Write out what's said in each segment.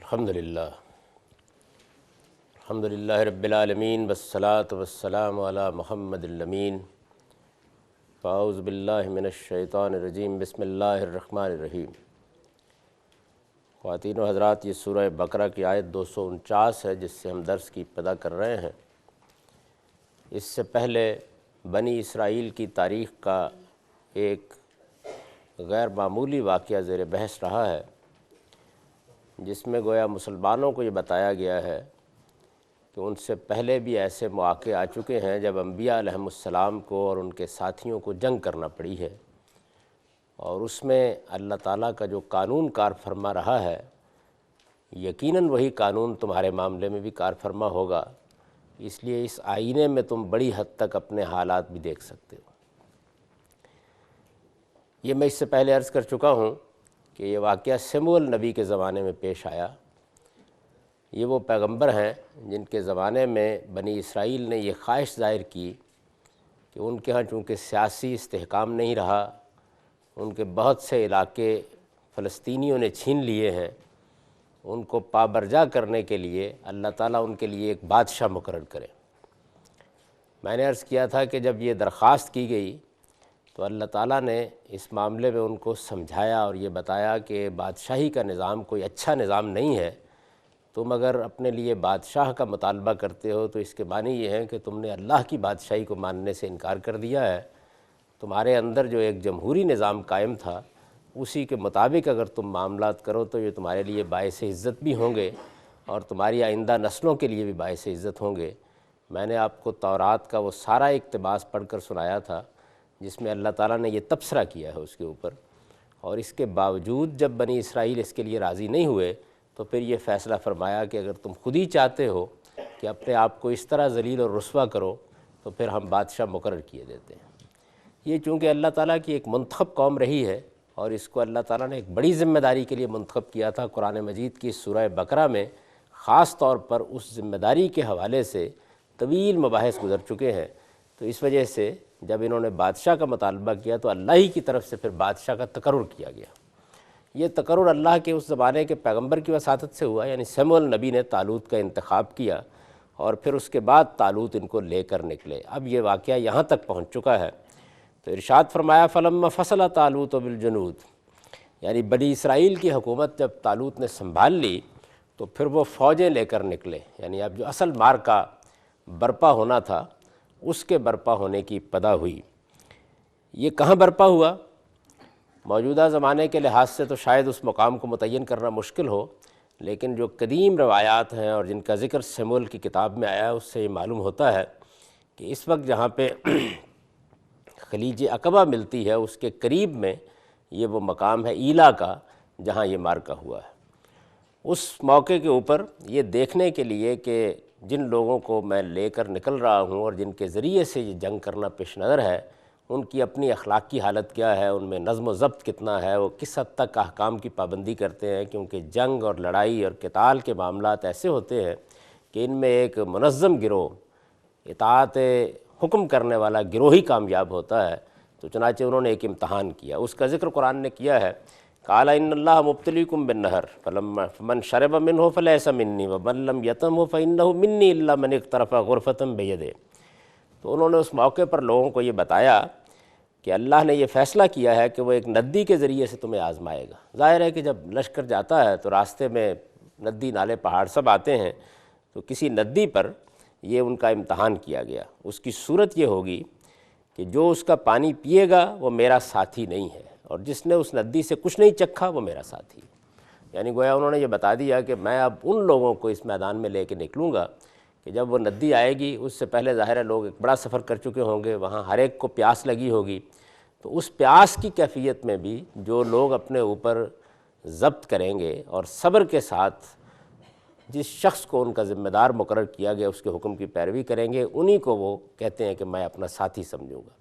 الحمدللہ رب العالمین والصلاة والسلام علی محمد الامین فاعوذ باللہ من الشیطان الرجیم بسم اللہ الرحمن الرحیم۔ خواتین و حضرات، یہ سورہ بقرہ کی آیت 249 ہے جس سے ہم درس کی ابتدا کر رہے ہیں۔ اس سے پہلے بنی اسرائیل کی تاریخ کا ایک غیر معمولی واقعہ زیر بحث رہا ہے، جس میں گویا مسلمانوں کو یہ بتایا گیا ہے کہ ان سے پہلے بھی ایسے مواقع آ چکے ہیں جب انبیاء علیہم السلام کو اور ان کے ساتھیوں کو جنگ کرنا پڑی ہے، اور اس میں اللہ تعالیٰ کا جو قانون کار فرما رہا ہے یقیناً وہی قانون تمہارے معاملے میں بھی کار فرما ہوگا، اس لیے اس آئینے میں تم بڑی حد تک اپنے حالات بھی دیکھ سکتے ہو۔ یہ میں اس سے پہلے عرض کر چکا ہوں کہ یہ واقعہ سموئیل نبی کے زمانے میں پیش آیا۔ یہ وہ پیغمبر ہیں جن کے زمانے میں بنی اسرائیل نے یہ خواہش ظاہر کی کہ ان کے ہاں چونکہ سیاسی استحکام نہیں رہا، ان کے بہت سے علاقے فلسطینیوں نے چھین لیے ہیں، ان کو پابرجا کرنے کے لیے اللہ تعالیٰ ان کے لیے ایک بادشاہ مقرر کرے۔ میں نے عرض کیا تھا کہ جب یہ درخواست کی گئی تو اللہ تعالیٰ نے اس معاملے میں ان کو سمجھایا اور یہ بتایا کہ بادشاہی کا نظام کوئی اچھا نظام نہیں ہے۔ تم اگر اپنے لیے بادشاہ کا مطالبہ کرتے ہو تو اس کے معنی یہ ہے کہ تم نے اللہ کی بادشاہی کو ماننے سے انکار کر دیا ہے۔ تمہارے اندر جو ایک جمہوری نظام قائم تھا اسی کے مطابق اگر تم معاملات کرو تو یہ تمہارے لیے باعث عزت بھی ہوں گے اور تمہاری آئندہ نسلوں کے لیے بھی باعث عزت ہوں گے۔ میں نے آپ کو تورات کا وہ سارا اقتباس پڑھ کر سنایا تھا جس میں اللہ تعالیٰ نے یہ تبصرہ کیا ہے اس کے اوپر، اور اس کے باوجود جب بنی اسرائیل اس کے لیے راضی نہیں ہوئے تو پھر یہ فیصلہ فرمایا کہ اگر تم خود ہی چاہتے ہو کہ اپنے آپ کو اس طرح ذلیل اور رسوا کرو تو پھر ہم بادشاہ مقرر کیے دیتے ہیں۔ یہ چونکہ اللہ تعالیٰ کی ایک منتخب قوم رہی ہے اور اس کو اللہ تعالیٰ نے ایک بڑی ذمہ داری کے لیے منتخب کیا تھا، قرآن مجید کی سورہ بقرہ میں خاص طور پر اس ذمہ داری کے حوالے سے طویل مباحث گزر چکے ہیں، تو اس وجہ سے جب انہوں نے بادشاہ کا مطالبہ کیا تو اللہ ہی کی طرف سے پھر بادشاہ کا تقرر کیا گیا۔ یہ تقرر اللہ کے اس زمانے کے پیغمبر کی وساطت سے ہوا، یعنی سموئیل نبی نے طالوت کا انتخاب کیا اور پھر اس کے بعد طالوت ان کو لے کر نکلے۔ اب یہ واقعہ یہاں تک پہنچ چکا ہے تو ارشاد فرمایا فَلَمَّا فَصَلَ طَالُوتُ بِالْجُنُودِ، یعنی بنی اسرائیل کی حکومت جب طالوت نے سنبھال لی تو پھر وہ فوجیں لے کر نکلے، یعنی اب جو اصل معرکہ برپا ہونا تھا اس کے برپا ہونے کی ابتدا ہوئی۔ یہ کہاں برپا ہوا؟ موجودہ زمانے کے لحاظ سے تو شاید اس مقام کو متعین کرنا مشکل ہو، لیکن جو قدیم روایات ہیں اور جن کا ذکر سموئیل کی کتاب میں آیا ہے اس سے یہ معلوم ہوتا ہے کہ اس وقت جہاں پہ خلیج عقبہ ملتی ہے اس کے قریب میں یہ وہ مقام ہے ایلا کا جہاں یہ معرکہ ہوا ہے۔ اس موقع کے اوپر یہ دیکھنے کے لیے کہ جن لوگوں کو میں لے کر نکل رہا ہوں اور جن کے ذریعے سے یہ جنگ کرنا پیش نظر ہے ان کی اپنی اخلاقی حالت کیا ہے، ان میں نظم و ضبط کتنا ہے، وہ کس حد تک احکام کی پابندی کرتے ہیں، کیونکہ جنگ اور لڑائی اور قتال کے معاملات ایسے ہوتے ہیں کہ ان میں ایک منظم گروہ، اطاعت حکم کرنے والا گروہ ہی کامیاب ہوتا ہے۔ تو چنانچہ انہوں نے ایک امتحان کیا، اس کا ذکر قرآن نے کیا ہے، قال ان اللہ مبتلیکم بالنہر فمن شرب منہ فلیس منی ومن لم یطمہ فانہ منی الا من اقترف غرفۃ بیدہ۔ تو انہوں نے اس موقع پر لوگوں کو یہ بتایا کہ اللہ نے یہ فیصلہ کیا ہے کہ وہ ایک ندی کے ذریعے سے تمہیں آزمائے گا۔ ظاہر ہے کہ جب لشکر جاتا ہے تو راستے میں ندی نالے پہاڑ سب آتے ہیں، تو کسی ندی پر یہ ان کا امتحان کیا گیا۔ اس کی صورت یہ ہوگی کہ جو اس کا پانی پیے گا وہ میرا ساتھی نہیں ہے، اور جس نے اس ندی سے کچھ نہیں چکھا وہ میرا ساتھی ہے۔ یعنی گویا انہوں نے یہ بتا دیا کہ میں اب ان لوگوں کو اس میدان میں لے کے نکلوں گا کہ جب وہ ندی آئے گی اس سے پہلے ظاہر ہے لوگ ایک بڑا سفر کر چکے ہوں گے، وہاں ہر ایک کو پیاس لگی ہوگی، تو اس پیاس کی کیفیت میں بھی جو لوگ اپنے اوپر ضبط کریں گے اور صبر کے ساتھ جس شخص کو ان کا ذمہ دار مقرر کیا گیا اس کے حکم کی پیروی کریں گے، انہی کو وہ کہتے ہیں کہ میں اپنا ساتھی سمجھوں گا۔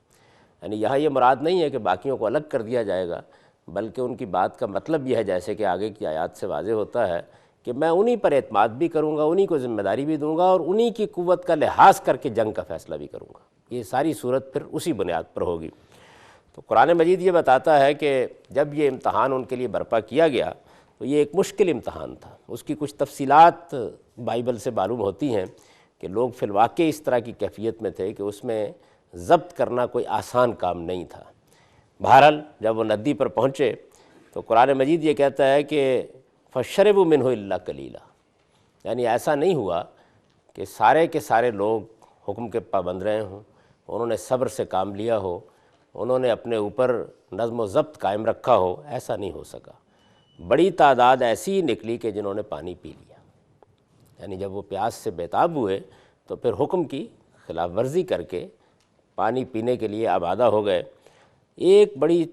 یعنی یہاں یہ مراد نہیں ہے کہ باقیوں کو الگ کر دیا جائے گا، بلکہ ان کی بات کا مطلب یہ ہے جیسے کہ آگے کی آیات سے واضح ہوتا ہے کہ میں انہی پر اعتماد بھی کروں گا، انہی کو ذمہ داری بھی دوں گا اور انہی کی قوت کا لحاظ کر کے جنگ کا فیصلہ بھی کروں گا۔ یہ ساری صورت پھر اسی بنیاد پر ہوگی۔ تو قرآن مجید یہ بتاتا ہے کہ جب یہ امتحان ان کے لیے برپا کیا گیا تو یہ ایک مشکل امتحان تھا۔ اس کی کچھ تفصیلات بائبل سے معلوم ہوتی ہیں کہ لوگ فی الواقع اس طرح کی کیفیت میں تھے کہ اس میں ضبط کرنا کوئی آسان کام نہیں تھا۔ بہرحال جب وہ ندی پر پہنچے تو قرآن مجید یہ کہتا ہے کہ فَشَرِبُوا مِنْهُ إِلَّا قَلِيلًا، یعنی ایسا نہیں ہوا کہ سارے کے سارے لوگ حکم کے پابند رہے ہوں، انہوں نے صبر سے کام لیا ہو، انہوں نے اپنے اوپر نظم و ضبط قائم رکھا ہو، ایسا نہیں ہو سکا۔ بڑی تعداد ایسی نکلی کہ جنہوں نے پانی پی لیا، یعنی جب وہ پیاس سے بیتاب ہوئے تو پھر حکم کی خلاف ورزی کر کے پانی پینے کے لیے آمادہ ہو گئے۔ ایک بڑی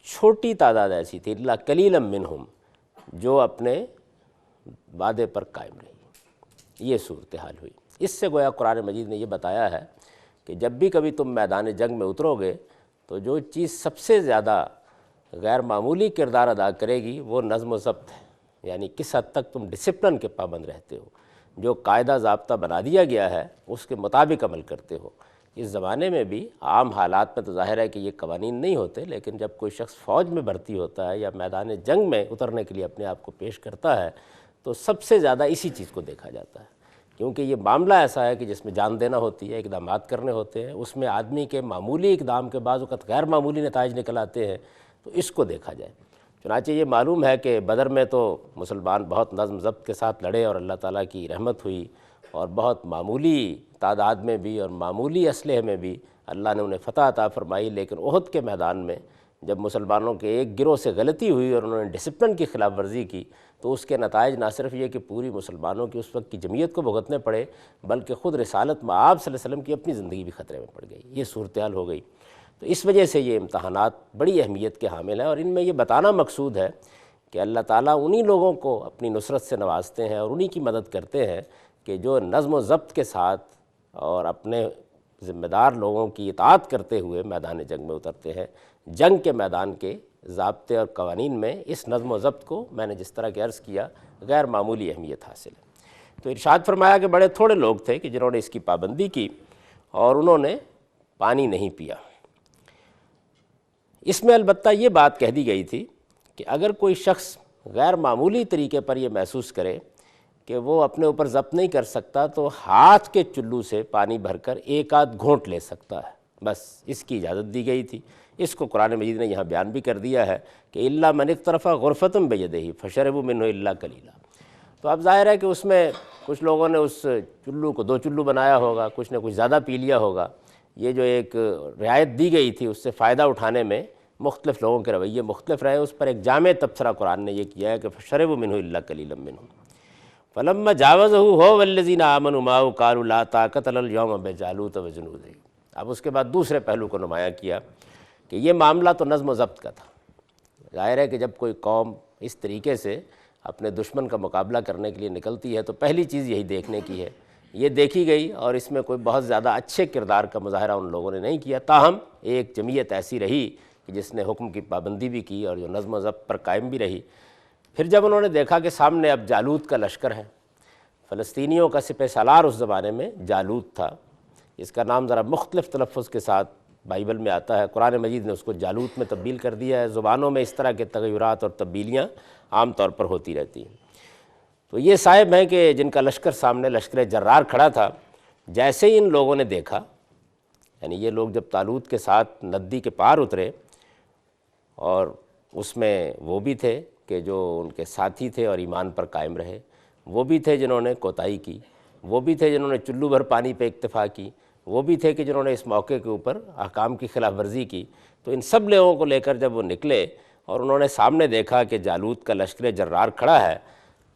چھوٹی تعداد ایسی تھی الا قلیلا منہم جو اپنے وعدے پر قائم رہی۔ یہ صورتحال ہوئی۔ اس سے گویا قرآن مجید نے یہ بتایا ہے کہ جب بھی کبھی تم میدان جنگ میں اترو گے تو جو چیز سب سے زیادہ غیر معمولی کردار ادا کرے گی وہ نظم و ضبط ہے، یعنی کس حد تک تم ڈسپلن کے پابند رہتے ہو، جو قاعدہ ضابطہ بنا دیا گیا ہے اس کے مطابق عمل کرتے ہو۔ اس زمانے میں بھی عام حالات میں تو ظاہر ہے کہ یہ قوانین نہیں ہوتے، لیکن جب کوئی شخص فوج میں بھرتی ہوتا ہے یا میدان جنگ میں اترنے کے لیے اپنے آپ کو پیش کرتا ہے تو سب سے زیادہ اسی چیز کو دیکھا جاتا ہے، کیونکہ یہ معاملہ ایسا ہے کہ جس میں جان دینا ہوتی ہے، اقدامات کرنے ہوتے ہیں، اس میں آدمی کے معمولی اقدام کے بعض اوقات غیر معمولی نتائج نکل آتے ہیں، تو اس کو دیکھا جائے۔ چنانچہ یہ معلوم ہے کہ بدر میں تو مسلمان بہت نظم ضبط کے ساتھ لڑے اور اللہ تعالیٰ کی رحمت ہوئی، اور بہت معمولی تعداد میں بھی اور معمولی اسلحے میں بھی اللہ نے انہیں فتح عطا فرمائی۔ لیکن احد کے میدان میں جب مسلمانوں کے ایک گروہ سے غلطی ہوئی اور انہوں نے ڈسپلن کی خلاف ورزی کی تو اس کے نتائج نہ صرف یہ کہ پوری مسلمانوں کی اس وقت کی جمعیت کو بھگتنے پڑے، بلکہ خود رسالت مآب صلی اللہ علیہ وسلم کی اپنی زندگی بھی خطرے میں پڑ گئی۔ یہ صورتحال ہو گئی۔ تو اس وجہ سے یہ امتحانات بڑی اہمیت کے حامل ہیں، اور ان میں یہ بتانا مقصود ہے کہ اللہ تعالیٰ انہی لوگوں کو اپنی نصرت سے نوازتے ہیں اور انہی کی مدد کرتے ہیں کہ جو نظم و ضبط کے ساتھ اور اپنے ذمہ دار لوگوں کی اطاعت کرتے ہوئے میدان جنگ میں اترتے ہیں۔ جنگ کے میدان کے ضابطے اور قوانین میں اس نظم و ضبط کو میں نے جس طرح کہ عرض کیا غیر معمولی اہمیت حاصل ہے۔ تو ارشاد فرمایا کہ بڑے تھوڑے لوگ تھے کہ جنہوں نے اس کی پابندی کی اور انہوں نے پانی نہیں پیا۔ اس میں البتہ یہ بات کہہ دی گئی تھی کہ اگر کوئی شخص غیر معمولی طریقے پر یہ محسوس کرے کہ وہ اپنے اوپر ضبط نہیں کر سکتا تو ہاتھ کے چلو سے پانی بھر کر ایک آدھ گھونٹ لے سکتا ہے، بس اس کی اجازت دی گئی تھی۔ اس کو قرآن مجید نے یہاں بیان بھی کر دیا ہے کہ الا من اقترف غرفۃ بیدہ فشربوا منہ الا قلیلا۔ تو اب ظاہر ہے کہ اس میں کچھ لوگوں نے اس چلو کو 2 چلو بنایا ہوگا، کچھ نے کچھ زیادہ پی لیا ہوگا۔ یہ جو ایک رعایت دی گئی تھی اس سے فائدہ اٹھانے میں مختلف لوگوں کے رویے مختلف رہے، اس پر ایک جامع تبصرہ قرآن نے یہ کیا ہے کہ فشربوا منہ الا قلیلا منہ فلما جاوزہ هو والذین آمنوا معه قالوا لا طاقت لنا اليوم بجالوت وجنودہ۔ اب اس کے بعد دوسرے پہلو کو نمایاں کیا کہ یہ معاملہ تو نظم و ضبط کا تھا۔ ظاہر ہے کہ جب کوئی قوم اس طریقے سے اپنے دشمن کا مقابلہ کرنے کے لیے نکلتی ہے تو پہلی چیز یہی دیکھنے کی ہے، یہ دیکھی گئی، اور اس میں کوئی بہت زیادہ اچھے کردار کا مظاہرہ ان لوگوں نے نہیں کیا، تاہم ایک جمعیت ایسی رہی کہ جس نے حکم کی پابندی بھی کی اور جو نظم و ضبط پر قائم بھی رہی۔ پھر جب انہوں نے دیکھا کہ سامنے اب جالوت کا لشکر ہے، فلسطینیوں کا سپہ سالار اس زمانے میں جالوت تھا، اس کا نام ذرا مختلف تلفظ کے ساتھ بائبل میں آتا ہے، قرآن مجید نے اس کو جالوت میں تبدیل کر دیا ہے۔ زبانوں میں اس طرح کے تغیرات اور تبدیلیاں عام طور پر ہوتی رہتی ہیں۔ تو یہ صاحب ہیں کہ جن کا لشکر سامنے لشکر جرار کھڑا تھا، جیسے ہی ان لوگوں نے دیکھا، یعنی یہ لوگ جب طالوت کے ساتھ ندی کے پار اترے، اور اس میں وہ بھی تھے کہ جو ان کے ساتھی تھے اور ایمان پر قائم رہے، وہ بھی تھے جنہوں نے کوتاہی کی، وہ بھی تھے جنہوں نے چلو بھر پانی پہ اکتفا کی، وہ بھی تھے کہ جنہوں نے اس موقع کے اوپر احکام کی خلاف ورزی کی۔ تو ان سب لوگوں کو لے کر جب وہ نکلے اور انہوں نے سامنے دیکھا کہ جالوت کا لشکر جرار کھڑا ہے،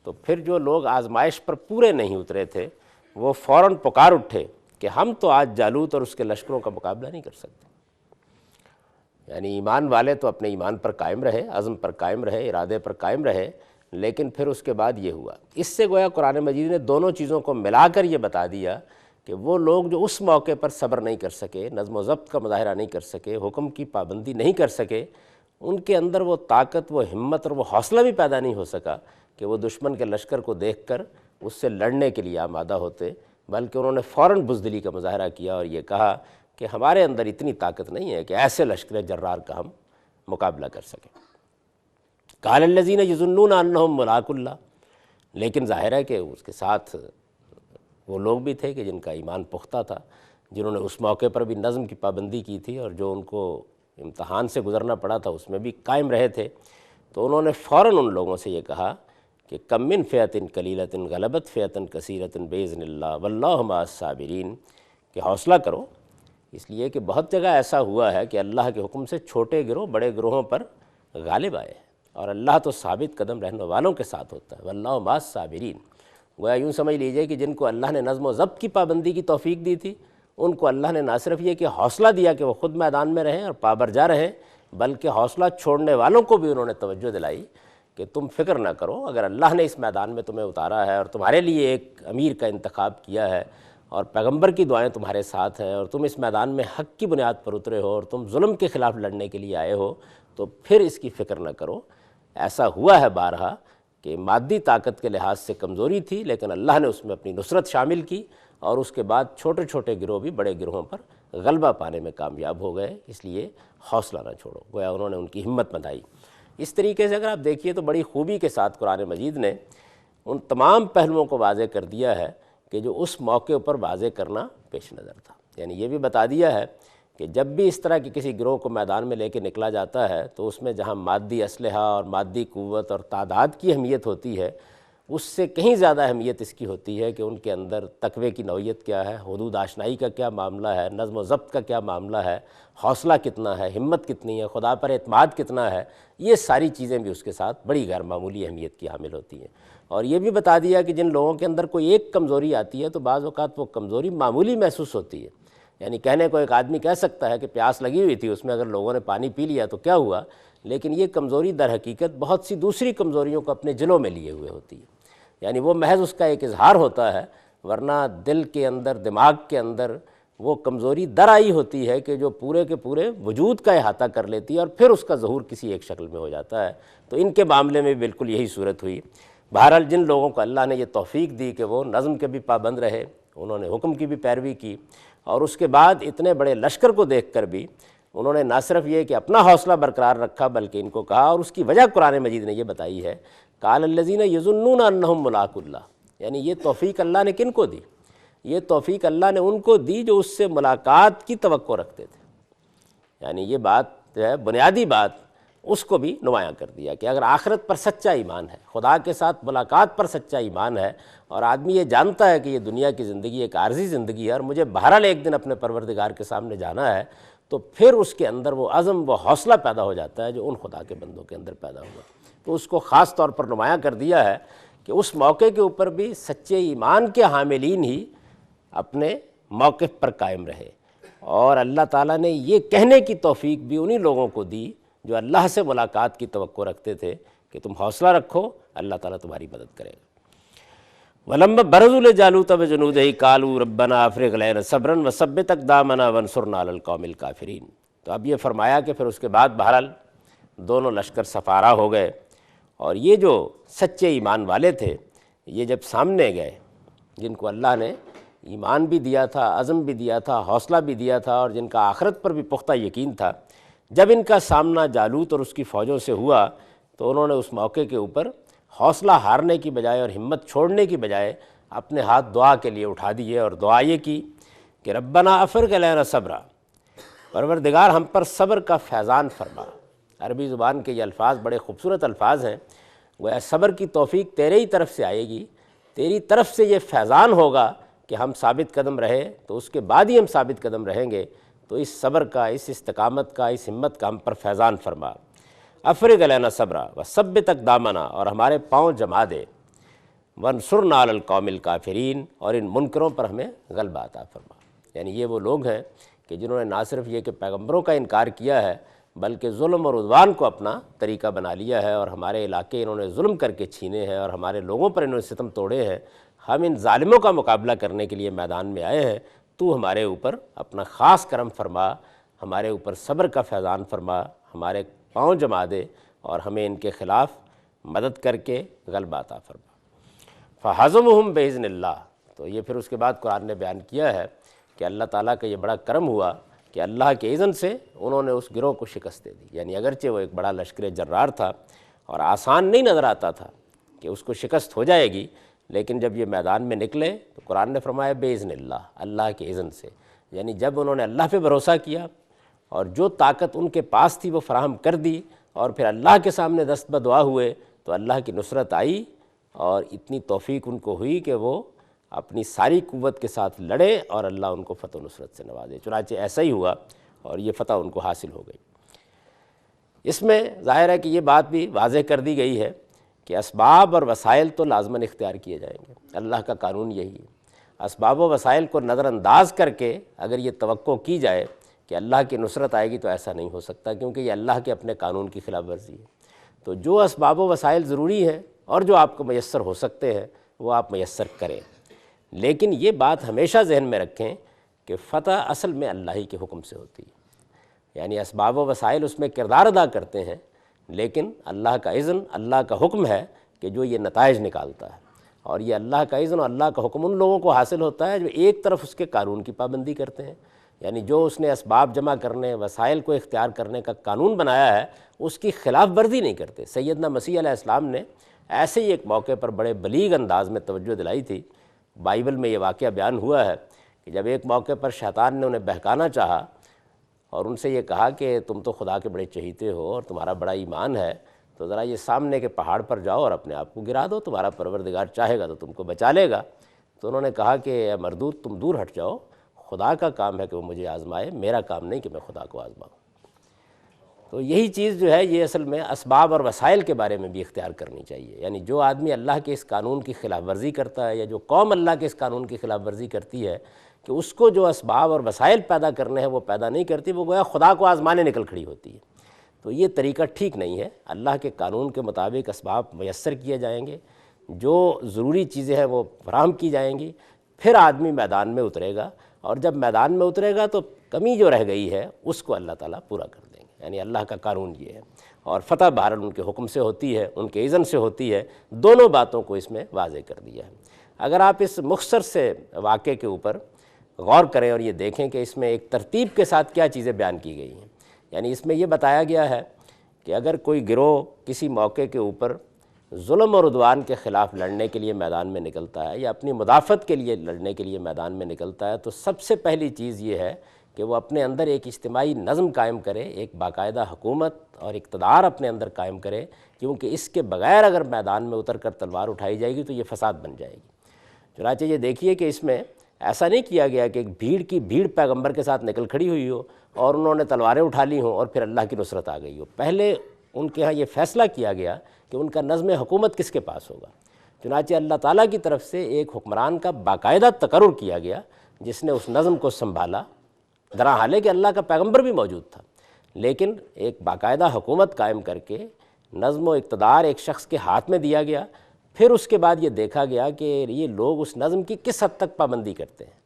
تو پھر جو لوگ آزمائش پر پورے نہیں اترے تھے وہ فوراً پکار اٹھے کہ ہم تو آج جالوت اور اس کے لشکروں کا مقابلہ نہیں کر سکتے۔ یعنی ایمان والے تو اپنے ایمان پر قائم رہے، عزم پر قائم رہے، ارادے پر قائم رہے، لیکن پھر اس کے بعد یہ ہوا۔ اس سے گویا قرآن مجید نے دونوں چیزوں کو ملا کر یہ بتا دیا کہ وہ لوگ جو اس موقع پر صبر نہیں کر سکے، نظم و ضبط کا مظاہرہ نہیں کر سکے، حکم کی پابندی نہیں کر سکے، ان کے اندر وہ طاقت، وہ ہمت اور وہ حوصلہ بھی پیدا نہیں ہو سکا کہ وہ دشمن کے لشکر کو دیکھ کر اس سے لڑنے کے لیے آمادہ ہوتے، بلکہ انہوں نے فوراً بزدلی کا مظاہرہ کیا اور یہ کہا کہ ہمارے اندر اتنی طاقت نہیں ہے کہ ایسے لشکر جرار کا ہم مقابلہ کر سکیں۔ قال الذین یظنون انہم ملاقو اللہ، لیکن ظاہر ہے کہ اس کے ساتھ وہ لوگ بھی تھے کہ جن کا ایمان پختہ تھا، جنہوں نے اس موقع پر بھی نظم کی پابندی کی تھی، اور جو ان کو امتحان سے گزرنا پڑا تھا اس میں بھی قائم رہے تھے۔ تو انہوں نے فوراً ان لوگوں سے یہ کہا کہ کم من فئۃ قلیلۃ غلبت فئۃ کثیرۃ باذن اللہ واللہ مع الصابرین، کہ حوصلہ کرو، اس لیے کہ بہت جگہ ایسا ہوا ہے کہ اللہ کے حکم سے چھوٹے گروہ بڑے گروہوں پر غالب آئے ہیں، اور اللہ تو ثابت قدم رہنے والوں کے ساتھ ہوتا ہے، واللہ مع الصابرین۔ گویا یوں سمجھ لیجئے کہ جن کو اللہ نے نظم و ضبط کی پابندی کی توفیق دی تھی، ان کو اللہ نے نہ صرف یہ کہ حوصلہ دیا کہ وہ خود میدان میں رہیں اور پابرجا رہیں، بلکہ حوصلہ چھوڑنے والوں کو بھی انہوں نے توجہ دلائی کہ تم فکر نہ کرو، اگر اللہ نے اس میدان میں تمہیں اتارا ہے اور تمہارے لیے ایک امیر کا انتخاب کیا ہے اور پیغمبر کی دعائیں تمہارے ساتھ ہیں، اور تم اس میدان میں حق کی بنیاد پر اترے ہو اور تم ظلم کے خلاف لڑنے کے لیے آئے ہو، تو پھر اس کی فکر نہ کرو۔ ایسا ہوا ہے بارہا کہ مادی طاقت کے لحاظ سے کمزوری تھی، لیکن اللہ نے اس میں اپنی نصرت شامل کی، اور اس کے بعد چھوٹے چھوٹے گروہ بھی بڑے گروہوں پر غلبہ پانے میں کامیاب ہو گئے، اس لیے حوصلہ نہ چھوڑو۔ گویا انہوں نے ان کی ہمت بندھائی۔ اس طریقے سے اگر آپ دیکھیے تو بڑی خوبی کے ساتھ قرآن مجید نے ان تمام پہلوؤں کو واضح کر دیا ہے کہ جو اس موقع پر واضح کرنا پیش نظر تھا۔ یعنی یہ بھی بتا دیا ہے کہ جب بھی اس طرح کی کسی گروہ کو میدان میں لے کے نکلا جاتا ہے تو اس میں جہاں مادی اسلحہ اور مادی قوت اور تعداد کی اہمیت ہوتی ہے، اس سے کہیں زیادہ اہمیت اس کی ہوتی ہے کہ ان کے اندر تقوی کی نوعیت کیا ہے، حدود آشنائی کا کیا معاملہ ہے، نظم و ضبط کا کیا معاملہ ہے، حوصلہ کتنا ہے، ہمت کتنی ہے، خدا پر اعتماد کتنا ہے، یہ ساری چیزیں بھی اس کے ساتھ بڑی غیر معمولی اہمیت کی حامل ہوتی ہیں۔ اور یہ بھی بتا دیا کہ جن لوگوں کے اندر کوئی ایک کمزوری آتی ہے تو بعض اوقات وہ کمزوری معمولی محسوس ہوتی ہے۔ یعنی کہنے کو ایک آدمی کہہ سکتا ہے کہ پیاس لگی ہوئی تھی، اس میں اگر لوگوں نے پانی پی لیا تو کیا ہوا، لیکن یہ کمزوری در حقیقت بہت سی دوسری کمزوریوں کو اپنے جلوں میں لیے ہوئے ہوتی ہے۔ یعنی وہ محض اس کا ایک اظہار ہوتا ہے، ورنہ دل کے اندر، دماغ کے اندر وہ کمزوری در آئی ہوتی ہے کہ جو پورے کے پورے وجود کا احاطہ کر لیتی ہے، اور پھر اس کا ظہور کسی ایک شکل میں ہو جاتا ہے۔ تو ان کے معاملے میں بالکل یہی صورت ہوئی۔ بہرحال جن لوگوں کو اللہ نے یہ توفیق دی کہ وہ نظم کے بھی پابند رہے، انہوں نے حکم کی بھی پیروی کی، اور اس کے بعد اتنے بڑے لشکر کو دیکھ کر بھی انہوں نے نہ صرف یہ کہ اپنا حوصلہ برقرار رکھا، بلکہ ان کو کہا، اور اس کی وجہ قرآن مجید نے یہ بتائی ہے، قال الذین یظنون انہم ملاقو اللہ۔ یعنی یہ توفیق اللہ نے کن کو دی؟ یہ توفیق اللہ نے ان کو دی جو اس سے ملاقات کی توقع رکھتے تھے۔ یعنی یہ بات جو ہے بنیادی بات، اس کو بھی نمایاں کر دیا کہ اگر آخرت پر سچا ایمان ہے، خدا کے ساتھ ملاقات پر سچا ایمان ہے، اور آدمی یہ جانتا ہے کہ یہ دنیا کی زندگی ایک عارضی زندگی ہے اور مجھے بہرحال ایک دن اپنے پروردگار کے سامنے جانا ہے، تو پھر اس کے اندر وہ عزم، وہ حوصلہ پیدا ہو جاتا ہے جو ان خدا کے بندوں کے اندر پیدا ہوا۔ تو اس کو خاص طور پر نمایاں کر دیا ہے کہ اس موقع کے اوپر بھی سچے ایمان کے حاملین ہی اپنے موقف پر قائم رہے، اور اللہ تعالیٰ نے یہ کہنے کی توفیق بھی انہی لوگوں کو دی جو اللہ سے ملاقات کی توقع رکھتے تھے کہ تم حوصلہ رکھو، اللہ تعالیٰ تمہاری مدد کرے گا۔ وَلَمَّا بَرَزُوا لِجَالُوتَ وَجُنُودِهِ قَالُوا رَبَّنَا أَفْرِغْ عَلَيْنَا صَبْرًا وَثَبِّتْ أَقْدَامَنَا وَانصُرْنَا عَلَى الْقَوْمِ الْكَافِرِينَ۔ تو اب یہ فرمایا کہ پھر اس کے بعد بہرحال دونوں لشکر سفارہ ہو گئے، اور یہ جو سچے ایمان والے تھے یہ جب سامنے گئے، جن کو اللہ نے ایمان بھی دیا تھا، عزم بھی دیا تھا، حوصلہ بھی دیا تھا، اور جن کا آخرت پر بھی پختہ یقین تھا، جب ان کا سامنا جالوت اور اس کی فوجوں سے ہوا تو انہوں نے اس موقع کے اوپر حوصلہ ہارنے کی بجائے اور ہمت چھوڑنے کی بجائے اپنے ہاتھ دعا کے لیے اٹھا دیے، اور دعا یہ کی کہ ربنا افرغ علینا صبرا، پروردگار ہم پر صبر کا فیضان فرما۔ عربی زبان کے یہ الفاظ بڑے خوبصورت الفاظ ہیں، گویا صبر کی توفیق تیرے ہی طرف سے آئے گی، تیری طرف سے یہ فیضان ہوگا کہ ہم ثابت قدم رہے، تو اس کے بعد ہی ہم ثابت قدم رہیں گے، تو اس صبر کا، اس استقامت کا، اس ہمت کا ہم پر فیضان فرما۔ افرغ علینا صبرا وثبت اقدامنا، اور ہمارے پاؤں جما دے، وانصرنا علی القوم الکافرین، اور ان منکروں پر ہمیں غلبہ عطا فرما۔ یعنی یہ وہ لوگ ہیں کہ جنہوں نے نہ صرف یہ کہ پیغمبروں کا انکار کیا ہے، بلکہ ظلم اور عدوان کو اپنا طریقہ بنا لیا ہے، اور ہمارے علاقے انہوں نے ظلم کر کے چھینے ہیں، اور ہمارے لوگوں پر انہوں نے ستم توڑے ہیں۔ ہم ان ظالموں کا مقابلہ کرنے کے لیے میدان میں آئے ہیں، تو ہمارے اوپر اپنا خاص کرم فرما، ہمارے اوپر صبر کا فیضان فرما، ہمارے پاؤں جما دے، اور ہمیں ان کے خلاف مدد کر کے غلبہ عطا فرما۔ فَحَزَمُهُمْ بِإِذْنِ اللَّهِ۔ تو یہ پھر اس کے بعد قرآن نے بیان کیا ہے کہ اللہ تعالیٰ کا یہ بڑا کرم ہوا کہ اللہ کے اذن سے انہوں نے اس گروہ کو شکست دے دی۔ یعنی اگرچہ وہ ایک بڑا لشکر جرار تھا اور آسان نہیں نظر آتا تھا کہ اس کو شکست ہو جائے گی، لیکن جب یہ میدان میں نکلے تو قرآن نے فرمایا بِإِذْنِ اللہ، اللہ کے اذن سے، یعنی جب انہوں نے اللہ پہ بھروسہ کیا اور جو طاقت ان کے پاس تھی وہ فراہم کر دی اور پھر اللہ کے سامنے دست بدعا ہوئے تو اللہ کی نصرت آئی اور اتنی توفیق ان کو ہوئی کہ وہ اپنی ساری قوت کے ساتھ لڑے اور اللہ ان کو فتح و نصرت سے نوازے۔ چنانچہ ایسا ہی ہوا اور یہ فتح ان کو حاصل ہو گئی۔ اس میں ظاہر ہے کہ یہ بات بھی واضح کر دی گئی ہے کہ اسباب اور وسائل تو لازماً اختیار کیے جائیں گے، اللہ کا قانون یہی ہے۔ اسباب و وسائل کو نظر انداز کر کے اگر یہ توقع کی جائے کہ اللہ کی نصرت آئے گی تو ایسا نہیں ہو سکتا، کیونکہ یہ اللہ کے اپنے قانون کی خلاف ورزی ہے۔ تو جو اسباب و وسائل ضروری ہیں اور جو آپ کو میسر ہو سکتے ہیں وہ آپ میسر کریں، لیکن یہ بات ہمیشہ ذہن میں رکھیں کہ فتح اصل میں اللہ ہی کے حکم سے ہوتی ہے، یعنی اسباب و وسائل اس میں کردار ادا کرتے ہیں، لیکن اللہ کا اذن، اللہ کا حکم ہے کہ جو یہ نتائج نکالتا ہے، اور یہ اللہ کا اذن اور اللہ کا حکم ان لوگوں کو حاصل ہوتا ہے جو ایک طرف اس کے قانون کی پابندی کرتے ہیں، یعنی جو اس نے اسباب جمع کرنے، وسائل کو اختیار کرنے کا قانون بنایا ہے اس کی خلاف ورزی نہیں کرتے۔ سیدنا مسیح علیہ السلام نے ایسے ہی ایک موقع پر بڑے بلیغ انداز میں توجہ دلائی تھی۔ بائبل میں یہ واقعہ بیان ہوا ہے کہ جب ایک موقع پر شیطان نے انہیں بہکانا چاہا اور ان سے یہ کہا کہ تم تو خدا کے بڑے چہیتے ہو اور تمہارا بڑا ایمان ہے، تو ذرا یہ سامنے کے پہاڑ پر جاؤ اور اپنے آپ کو گرا دو، تمہارا پروردگار چاہے گا تو تم کو بچا لے گا۔ تو انہوں نے کہا کہ اے مردود تم دور ہٹ جاؤ، خدا کا کام ہے کہ وہ مجھے آزمائے، میرا کام نہیں کہ میں خدا کو آزماؤں۔ تو یہی چیز جو ہے یہ اصل میں اسباب اور وسائل کے بارے میں بھی اختیار کرنی چاہیے، یعنی جو آدمی اللہ کے اس قانون کی خلاف ورزی کرتا ہے یا جو قوم اللہ کے اس قانون کی خلاف ورزی کرتی ہے کہ اس کو جو اسباب اور وسائل پیدا کرنے ہیں وہ پیدا نہیں کرتی، وہ گویا خدا کو آزمانے نکل کھڑی ہوتی ہے۔ تو یہ طریقہ ٹھیک نہیں ہے، اللہ کے قانون کے مطابق اسباب میسر کیے جائیں گے، جو ضروری چیزیں ہیں وہ فراہم کی جائیں گی، پھر آدمی میدان میں اترے گا، اور جب میدان میں اترے گا تو کمی جو رہ گئی ہے اس کو اللہ تعالیٰ پورا کر دیں گے، یعنی اللہ کا قانون یہ ہے، اور فتح بہرحال ان کے حکم سے ہوتی ہے، ان کے اذن سے ہوتی ہے۔ دونوں باتوں کو اس میں واضح کر دیا ہے۔ اگر آپ اس مختصر سے واقعے کے اوپر غور کریں اور یہ دیکھیں کہ اس میں ایک ترتیب کے ساتھ کیا چیزیں بیان کی گئی ہیں، یعنی اس میں یہ بتایا گیا ہے کہ اگر کوئی گروہ کسی موقع کے اوپر ظلم اور عدوان کے خلاف لڑنے کے لیے میدان میں نکلتا ہے یا اپنی مدافعت کے لیے لڑنے کے لیے میدان میں نکلتا ہے، تو سب سے پہلی چیز یہ ہے کہ وہ اپنے اندر ایک اجتماعی نظم قائم کرے، ایک باقاعدہ حکومت اور اقتدار اپنے اندر قائم کرے، کیونکہ اس کے بغیر اگر میدان میں اتر کر تلوار اٹھائی جائے گی تو یہ فساد بن جائے گی۔ چنانچہ یہ دیکھیے کہ اس میں ایسا نہیں کیا گیا کہ ایک بھیڑ کی بھیڑ پیغمبر کے ساتھ نکل کھڑی ہوئی ہو اور انہوں نے تلواریں اٹھا لی ہوں اور پھر اللہ کی نصرت آ گئی ہو۔ پہلے ان کے ہاں یہ فیصلہ کیا گیا کہ ان کا نظم حکومت کس کے پاس ہوگا۔ چنانچہ اللہ تعالیٰ کی طرف سے ایک حکمران کا باقاعدہ تقرر کیا گیا جس نے اس نظم کو سنبھالا، درحال ہے کہ اللہ کا پیغمبر بھی موجود تھا، لیکن ایک باقاعدہ حکومت قائم کر کے نظم و اقتدار ایک شخص کے ہاتھ میں دیا گیا۔ پھر اس کے بعد یہ دیکھا گیا کہ یہ لوگ اس نظم کی کس حد تک پابندی کرتے ہیں،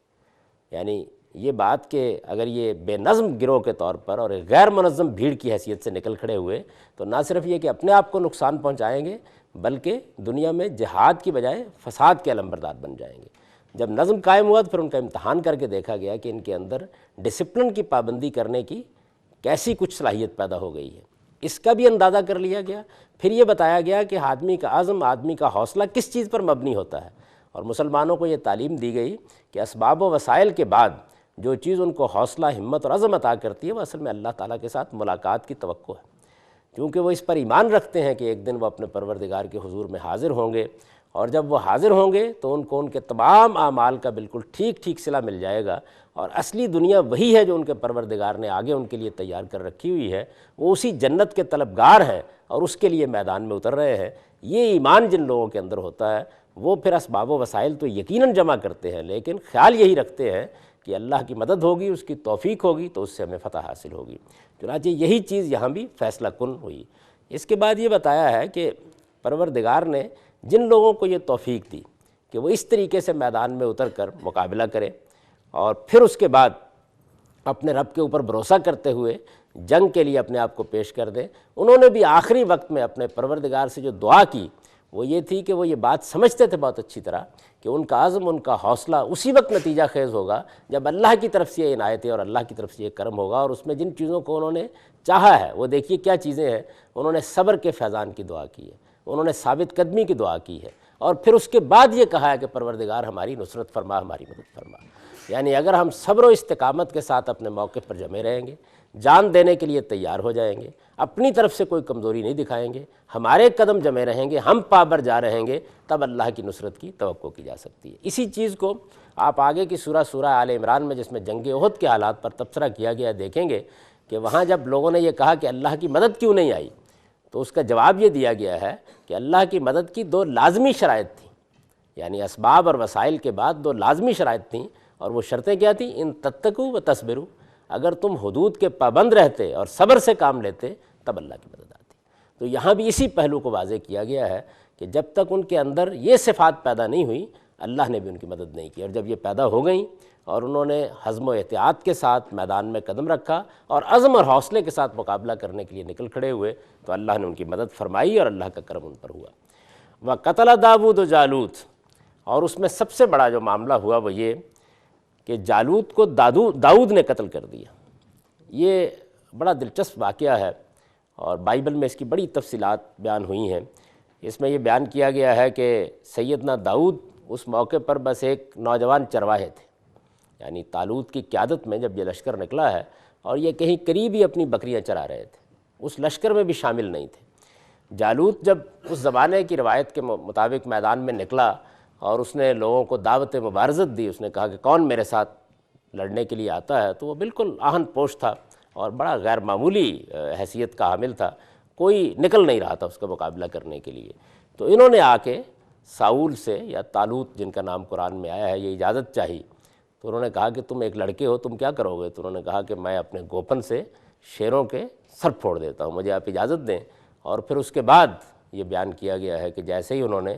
یعنی یہ بات کہ اگر یہ بے نظم گروہ کے طور پر اور ایک غیر منظم بھیڑ کی حیثیت سے نکل کھڑے ہوئے تو نہ صرف یہ کہ اپنے آپ کو نقصان پہنچائیں گے بلکہ دنیا میں جہاد کی بجائے فساد کے علمبردار بن جائیں گے۔ جب نظم قائم ہوا تو پھر ان کا امتحان کر کے دیکھا گیا کہ ان کے اندر ڈسپلن کی پابندی کرنے کی کیسی کچھ صلاحیت پیدا ہو گئی ہے، اس کا بھی اندازہ کر لیا گیا۔ پھر یہ بتایا گیا کہ آدمی کا عزم، آدمی کا حوصلہ کس چیز پر مبنی ہوتا ہے، اور مسلمانوں کو یہ تعلیم دی گئی کہ اسباب و وسائل کے بعد جو چیز ان کو حوصلہ، ہمت اور عزم عطا کرتی ہے وہ اصل میں اللہ تعالیٰ کے ساتھ ملاقات کی توقع ہے، کیونکہ وہ اس پر ایمان رکھتے ہیں کہ ایک دن وہ اپنے پروردگار کے حضور میں حاضر ہوں گے، اور جب وہ حاضر ہوں گے تو ان کو ان کے تمام اعمال کا بالکل ٹھیک ٹھیک صلہ مل جائے گا، اور اصلی دنیا وہی ہے جو ان کے پروردگار نے آگے ان کے لیے تیار کر رکھی ہوئی ہے، وہ اسی جنت کے طلبگار ہیں اور اس کے لیے میدان میں اتر رہے ہیں۔ یہ ایمان جن لوگوں کے اندر ہوتا ہے وہ پھر اسباب و وسائل تو یقیناً جمع کرتے ہیں، لیکن خیال یہی رکھتے ہیں کہ اللہ کی مدد ہوگی، اس کی توفیق ہوگی تو اس سے ہمیں فتح حاصل ہوگی۔ چنانچہ یہی چیز یہاں بھی فیصلہ کن ہوئی۔ اس کے بعد یہ بتایا ہے کہ پروردگار نے جن لوگوں کو یہ توفیق دی کہ وہ اس طریقے سے میدان میں اتر کر مقابلہ کرے اور پھر اس کے بعد اپنے رب کے اوپر بھروسہ کرتے ہوئے جنگ کے لیے اپنے آپ کو پیش کر دیں، انہوں نے بھی آخری وقت میں اپنے پروردگار سے جو دعا کی وہ یہ تھی کہ وہ یہ بات سمجھتے تھے بہت اچھی طرح کہ ان کا عزم، ان کا حوصلہ اسی وقت نتیجہ خیز ہوگا جب اللہ کی طرف سے یہ عنایتیں اور اللہ کی طرف سے یہ کرم ہوگا، اور اس میں جن چیزوں کو انہوں نے چاہا ہے وہ دیکھیے کیا چیزیں ہیں، انہوں نے صبر کے فیضان کی دعا کی ہے، انہوں نے ثابت قدمی کی دعا کی ہے، اور پھر اس کے بعد یہ کہا ہے کہ پروردگار ہماری نصرت فرما، ہماری مدد فرما۔ یعنی اگر ہم صبر و استقامت کے ساتھ اپنے موقف پر جمے رہیں گے، جان دینے کے لیے تیار ہو جائیں گے، اپنی طرف سے کوئی کمزوری نہیں دکھائیں گے، ہمارے قدم جمے رہیں گے، ہم پابر جا رہیں گے، تب اللہ کی نصرت کی توقع کی جا سکتی ہے۔ اسی چیز کو آپ آگے کی سورہ آل عمران میں، جس میں جنگ احد کے حالات پر تبصرہ کیا گیا، دیکھیں گے کہ وہاں جب لوگوں نے یہ کہا کہ اللہ کی مدد کیوں نہیں آئی، تو اس کا جواب یہ دیا گیا ہے کہ اللہ کی مدد کی دو لازمی شرائط تھیں، یعنی اسباب اور وسائل کے بعد دو لازمی شرائط تھیں، اور وہ شرطیں کیا تھیں؟ ان تتقوا و تصبروا، اگر تم حدود کے پابند رہتے اور صبر سے کام لیتے تب اللہ کی مدد آتی۔ تو یہاں بھی اسی پہلو کو واضح کیا گیا ہے کہ جب تک ان کے اندر یہ صفات پیدا نہیں ہوئی، اللہ نے بھی ان کی مدد نہیں کی، اور جب یہ پیدا ہو گئیں اور انہوں نے حزم و احتیاط کے ساتھ میدان میں قدم رکھا اور عزم اور حوصلے کے ساتھ مقابلہ کرنے کے لیے نکل کھڑے ہوئے، تو اللہ نے ان کی مدد فرمائی اور اللہ کا کرم ان پر ہوا۔ وَقَتَلَ داؤد جالوت، اور اس میں سب سے بڑا جو معاملہ ہوا وہ یہ کہ جالوت کو داؤد نے قتل کر دیا۔ یہ بڑا دلچسپ واقعہ ہے، اور بائبل میں اس کی بڑی تفصیلات بیان ہوئی ہیں۔ اس میں یہ بیان کیا گیا ہے کہ سیدنا داؤد اس موقع پر بس ایک نوجوان چرواہے تھے، یعنی طالوت کی قیادت میں جب یہ لشکر نکلا ہے، اور یہ کہیں قریب ہی اپنی بکریاں چرا رہے تھے، اس لشکر میں بھی شامل نہیں تھے۔ جالوت جب اس زمانے کی روایت کے مطابق میدان میں نکلا اور اس نے لوگوں کو دعوت مبارزت دی، اس نے کہا کہ کون میرے ساتھ لڑنے کے لیے آتا ہے، تو وہ بالکل آہن پوش تھا اور بڑا غیر معمولی حیثیت کا حامل تھا، کوئی نکل نہیں رہا تھا اس کا مقابلہ کرنے کے لیے۔ تو انہوں نے آ کے ساؤل سے، یا طالوت جن کا نام قرآن میں آیا ہے، یہ اجازت چاہی، تو انہوں نے کہا کہ تم ایک لڑکے ہو، تم کیا کرو گے؟ تو انہوں نے کہا کہ میں اپنے گوپن سے شیروں کے سر پھوڑ دیتا ہوں، مجھے آپ اجازت دیں۔ اور پھر اس کے بعد یہ بیان کیا گیا ہے کہ جیسے ہی انہوں نے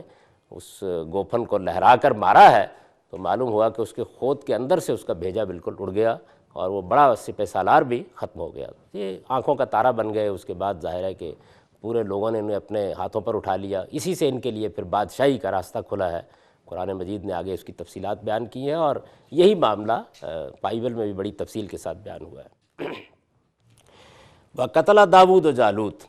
اس گوپن کو لہرا کر مارا ہے، تو معلوم ہوا کہ اس کے خود کے اندر سے اس کا بھیجا بالکل اڑ گیا، اور وہ بڑا سپہ سالار بھی ختم ہو گیا۔ یہ آنکھوں کا تارا بن گئے۔ اس کے بعد ظاہر ہے کہ پورے لوگوں نے انہیں اپنے ہاتھوں پر اٹھا لیا، اسی سے ان کے لیے پھر بادشاہی کا راستہ کھلا ہے۔ قرآن مجید نے آگے اس کی تفصیلات بیان کی ہیں، اور یہی معاملہ بائبل میں بھی بڑی تفصیل کے ساتھ بیان ہوا ہے۔ وَقَتَلَ داؤد جالوت،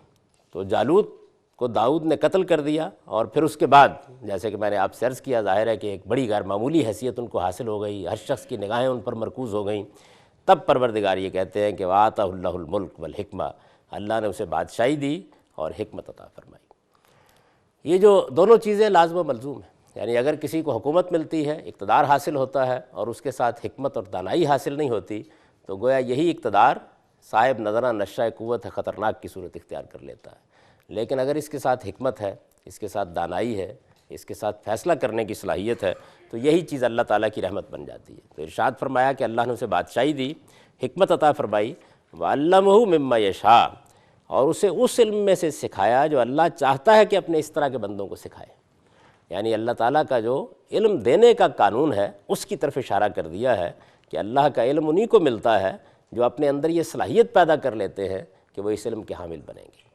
تو جالوت کو داؤد نے قتل کر دیا، اور پھر اس کے بعد جیسے کہ میں نے آپ سے عرض کیا، ظاہر ہے کہ ایک بڑی غیر معمولی حیثیت ان کو حاصل ہو گئی، ہر شخص کی نگاہیں ان پر مرکوز ہو گئیں۔ تب پروردگار یہ کہتے ہیں کہ وَآتَاهُ اللَّهُ الْمُلْكَ وَالْحِكْمَةَ، اللہ نے اسے بادشاہی دی اور حکمت عطا فرمائی۔ یہ جو دونوں چیزیں لازم و ملزوم ہیں، یعنی اگر کسی کو حکومت ملتی ہے، اقتدار حاصل ہوتا ہے، اور اس کے ساتھ حکمت اور دانائی حاصل نہیں ہوتی، تو گویا یہی اقتدار صاحب نظرہ نشہ قوت ہے خطرناک کی صورت اختیار کر لیتا ہے۔ لیکن اگر اس کے ساتھ حکمت ہے، اس کے ساتھ دانائی ہے، اس کے ساتھ فیصلہ کرنے کی صلاحیت ہے، تو یہی چیز اللہ تعالیٰ کی رحمت بن جاتی ہے۔ تو ارشاد فرمایا کہ اللہ نے اسے بادشاہی دی، حکمت عطا فرمائی، وَعَلَّمَهُ مِمَّا يَشَاءُ، اور اسے اس علم میں سے سکھایا جو اللہ چاہتا ہے کہ اپنے اس طرح کے بندوں کو سکھائے۔ یعنی اللہ تعالیٰ کا جو علم دینے کا قانون ہے، اس کی طرف اشارہ کر دیا ہے کہ اللہ کا علم انہی کو ملتا ہے جو اپنے اندر یہ صلاحیت پیدا کر لیتے ہیں کہ وہ اس علم کے حامل بنیں گے۔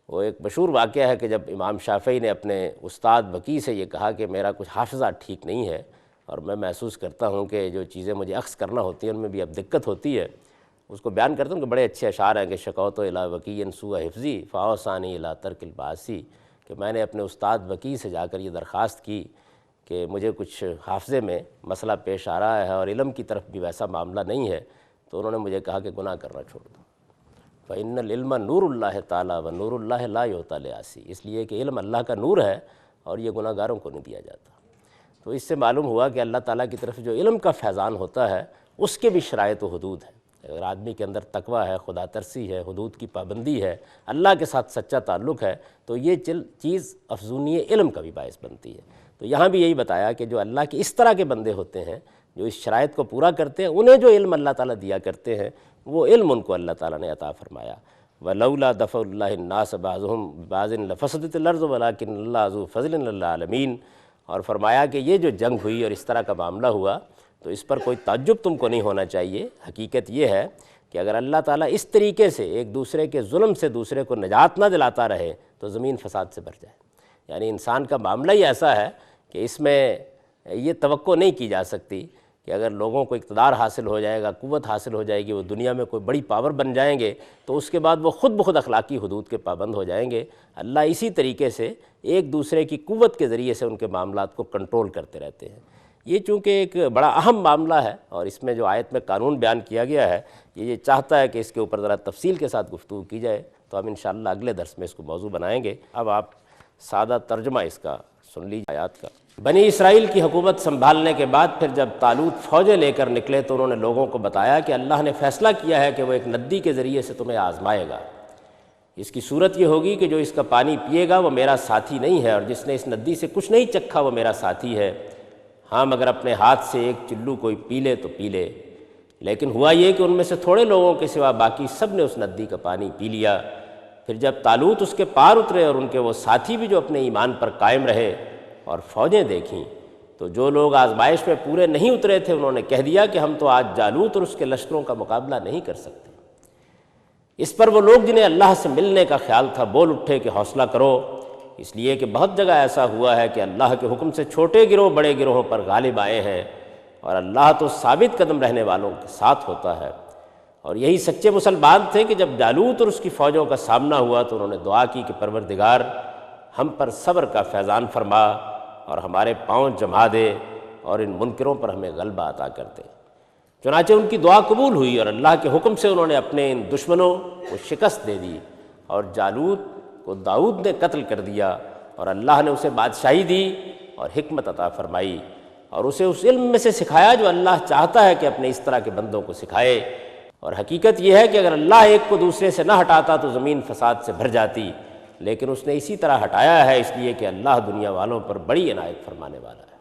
وہ ایک مشہور واقعہ ہے کہ جب امام شافعی نے اپنے استاد وکی سے یہ کہا کہ میرا کچھ حافظہ ٹھیک نہیں ہے، اور میں محسوس کرتا ہوں کہ جو چیزیں مجھے اخذ کرنا ہوتی ہیں ان میں بھی اب دقت ہوتی ہے، اس کو بیان کرتا ہوں کہ بڑے اچھے اشعار ہیں کہ شکوت الی وکی سوء حفظی فاوصانی الی ترک الباسی، کہ میں نے اپنے استاد وکی سے جا کر یہ درخواست کی کہ مجھے کچھ حافظے میں مسئلہ پیش آ رہا ہے اور علم کی طرف بھی ویسا معاملہ نہیں ہے، تو انہوں نے مجھے کہا کہ گناہ کرنا چھوڑ دو۔ فَإِنَّ الْعِلْمَ نُورُ اللَّهِ تَعَالَىٰ وَنُورُ اللَّهِ لَا يُعْطَىٰ لِعَاصٍ، اس لیے کہ علم اللہ کا نور ہے اور یہ گناہ گاروں کو نہیں دیا جاتا۔ تو اس سے معلوم ہوا کہ اللہ تعالیٰ کی طرف جو علم کا فیضان ہوتا ہے اس کے بھی شرائط و حدود ہیں۔ اگر آدمی کے اندر تقویٰ ہے، خدا ترسی ہے، حدود کی پابندی ہے، اللہ کے ساتھ سچا تعلق ہے، تو یہ چیز افزونی علم کا بھی باعث بنتی ہے۔ تو یہاں بھی یہی بتایا کہ جو اللہ کے اس طرح کے بندے ہوتے ہیں جو اس شرائط کو پورا کرتے ہیں، انہیں جو علم اللہ تعالیٰ دیا کرتے ہیں وہ علم ان کو اللہ تعالیٰ نے عطا فرمایا۔ وَلَوْلَا دَفْعُ اللَّهِ النَّاسَ بَعْضُهُم بِبَعْضٍ لَفَسَدَتِ الْأَرْضُ وَلَٰكِنَّ اللَّهَ ذُو فَضْلٍ عَلَى الْعَالَمِينَ، اور فرمایا کہ یہ جو جنگ ہوئی اور اس طرح کا معاملہ ہوا تو اس پر کوئی تعجب تم کو نہیں ہونا چاہیے۔ حقیقت یہ ہے کہ اگر اللہ تعالیٰ اس طریقے سے ایک دوسرے کے ظلم سے دوسرے کو نجات نہ دلاتا رہے تو زمین فساد سے بھر جائے۔ یعنی انسان کا معاملہ ہی ایسا ہے کہ اس میں یہ توقع نہیں کی جا سکتی کہ اگر لوگوں کو اقتدار حاصل ہو جائے گا، قوت حاصل ہو جائے گی، وہ دنیا میں کوئی بڑی پاور بن جائیں گے، تو اس کے بعد وہ خود بخود اخلاقی حدود کے پابند ہو جائیں گے۔ اللہ اسی طریقے سے ایک دوسرے کی قوت کے ذریعے سے ان کے معاملات کو کنٹرول کرتے رہتے ہیں۔ یہ چونکہ ایک بڑا اہم معاملہ ہے، اور اس میں جو آیت میں قانون بیان کیا گیا ہے، یہ چاہتا ہے کہ اس کے اوپر ذرا تفصیل کے ساتھ گفتگو کی جائے، تو ہم انشاءاللہ اگلے درس میں اس کو موضوع بنائیں گے۔ اب آپ سادہ ترجمہ اس کا سن لیجیے آیات کا۔ بنی اسرائیل کی حکومت سنبھالنے کے بعد پھر جب طالوت فوجیں لے کر نکلے تو انہوں نے لوگوں کو بتایا کہ اللہ نے فیصلہ کیا ہے کہ وہ ایک ندی کے ذریعے سے تمہیں آزمائے گا۔ اس کی صورت یہ ہوگی کہ جو اس کا پانی پیے گا وہ میرا ساتھی نہیں ہے، اور جس نے اس ندی سے کچھ نہیں چکھا وہ میرا ساتھی ہے۔ ہاں، مگر اپنے ہاتھ سے ایک چلو کوئی پی لے تو پی لے۔ لیکن ہوا یہ کہ ان میں سے تھوڑے لوگوں کے سوا باقی سب نے اس ندی کا پانی پی لیا۔ پھر جب طالوت اس کے پار اترے اور ان کے وہ ساتھی بھی جو اپنے ایمان پر قائم رہے اور فوجیں دیکھیں، تو جو لوگ آزمائش میں پورے نہیں اترے تھے انہوں نے کہہ دیا کہ ہم تو آج جالوت اور اس کے لشکروں کا مقابلہ نہیں کر سکتے۔ اس پر وہ لوگ جنہیں اللہ سے ملنے کا خیال تھا بول اٹھے کہ حوصلہ کرو، اس لیے کہ بہت جگہ ایسا ہوا ہے کہ اللہ کے حکم سے چھوٹے گروہ بڑے گروہوں پر غالب آئے ہیں، اور اللہ تو ثابت قدم رہنے والوں کے ساتھ ہوتا ہے۔ اور یہی سچے مسلمان تھے کہ جب جالوت اور اس کی فوجوں کا سامنا ہوا تو انہوں نے دعا کی کہ پروردگار ہم پر صبر کا فیضان فرما اور ہمارے پاؤں جما دے اور ان منکروں پر ہمیں غلبہ عطا کر دے۔ چنانچہ ان کی دعا قبول ہوئی اور اللہ کے حکم سے انہوں نے اپنے ان دشمنوں کو شکست دے دی، اور جالوت کو داؤد نے قتل کر دیا، اور اللہ نے اسے بادشاہی دی اور حکمت عطا فرمائی، اور اسے اس علم میں سے سکھایا جو اللہ چاہتا ہے کہ اپنے اس طرح کے بندوں کو سکھائے۔ اور حقیقت یہ ہے کہ اگر اللہ ایک کو دوسرے سے نہ ہٹاتا تو زمین فساد سے بھر جاتی، لیکن اس نے اسی طرح ہٹایا ہے، اس لیے کہ اللہ دنیا والوں پر بڑی عنایت فرمانے والا ہے۔